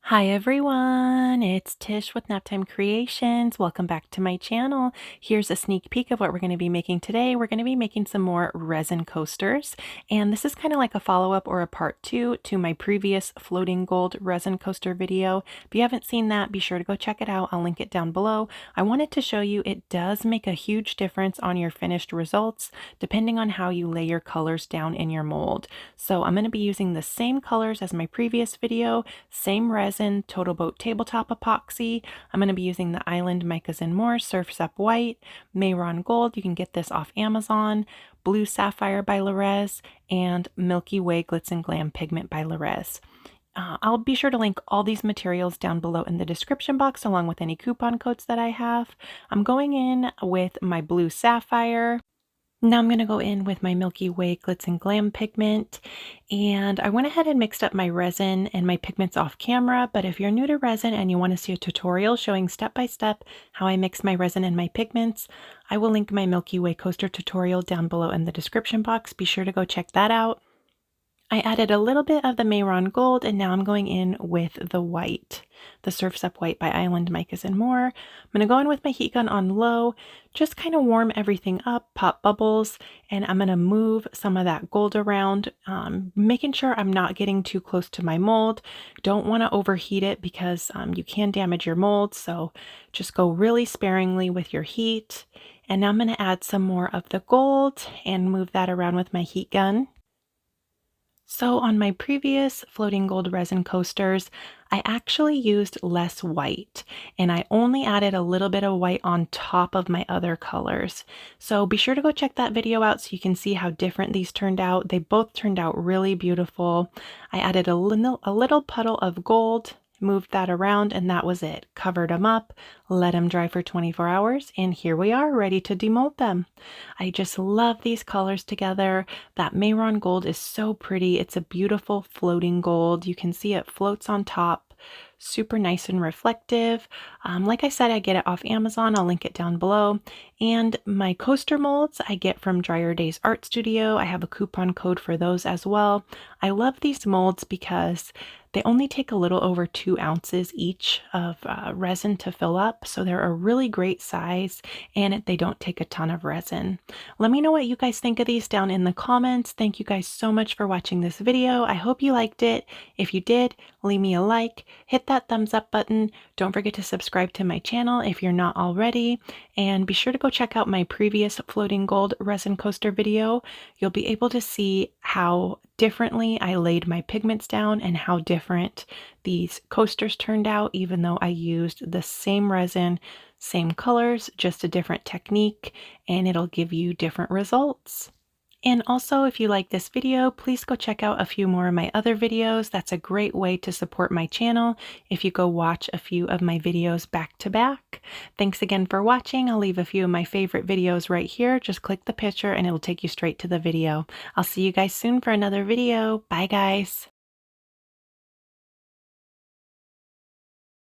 Hi everyone, it's Tish with Naptime Creations. Welcome back to my channel. Here's a sneak peek of what we're going to be making today. We're going to be making some more resin coasters, and this is kind of like a follow-up or a part 2 to my previous floating gold resin coaster video. If you haven't seen that, be sure to go check it out. I'll link it down below. I wanted to show you it does make a huge difference on your finished results depending on how you lay your colors down in your mold. So I'm going to be using the same colors as my previous video, same resin, TotalBoat TableTop Epoxy. I'm going to be using the Island Micas and More Surf's Up White, Mehron Gold. You can get this off Amazon, Blue Sapphire by Resin, and Milky Way Glitz and Glam Pigment by Resin. I'll be sure to link all these materials down below in the description box along with any coupon codes that I have. I'm going in with my Blue Sapphire. Now I'm going to go in with my Milky Way Glitz and Glam pigment, and I went ahead and mixed up my resin and my pigments off camera, but if you're new to resin and you want to see a tutorial showing step by step how I mix my resin and my pigments, I will link my Milky Way coaster tutorial down below in the description box. Be sure to go check that out. I added a little bit of the Mehron Gold, and now I'm going in with the white, the Surf's Up White by Island Micas and More. I'm going to go in with my heat gun on low, just kind of warm everything up, pop bubbles, and I'm going to move some of that gold around, making sure I'm not getting too close to my mold. Don't want to overheat it because you can damage your mold, so just go really sparingly with your heat. And now I'm going to add some more of the gold and move that around with my heat gun. So on my previous floating gold resin coasters, I actually used less white, and I only added a little bit of white on top of my other colors. So be sure to go check that video out so you can see how different these turned out. They both turned out really beautiful. I added a little puddle of gold, moved that around, and that was it. Covered them up, let them dry for 24 hours, and here we are ready to demold them. I just love these colors together. That Mehron Gold is so pretty. It's a beautiful floating gold. You can see it floats on top. Super nice and reflective. Like I said, I get it off Amazon. I'll link it down below. And my coaster molds I get from Dryer Days Art Studio. I have a coupon code for those as well. I love these molds because they only take a little over 2 ounces each of resin to fill up, so they're a really great size, and they don't take a ton of resin. Let me know what you guys think of these down in the comments. Thank you guys so much for watching this video. I hope you liked it. If you did, leave me a like, hit that thumbs up button. Don't forget to subscribe to my channel if you're not already, and be sure to go check out my previous floating gold resin coaster video. You'll be able to see how differently I laid my pigments down and how different these coasters turned out, even though I used the same resin, same colors, just a different technique, and it'll give you different results. And also, if you like this video, please go check out a few more of my other videos. That's a great way to support my channel if you go watch a few of my videos back to back. Thanks again for watching. I'll leave a few of my favorite videos right here. Just click the picture and it'll take you straight to the video. I'll see you guys soon for another video. Bye guys.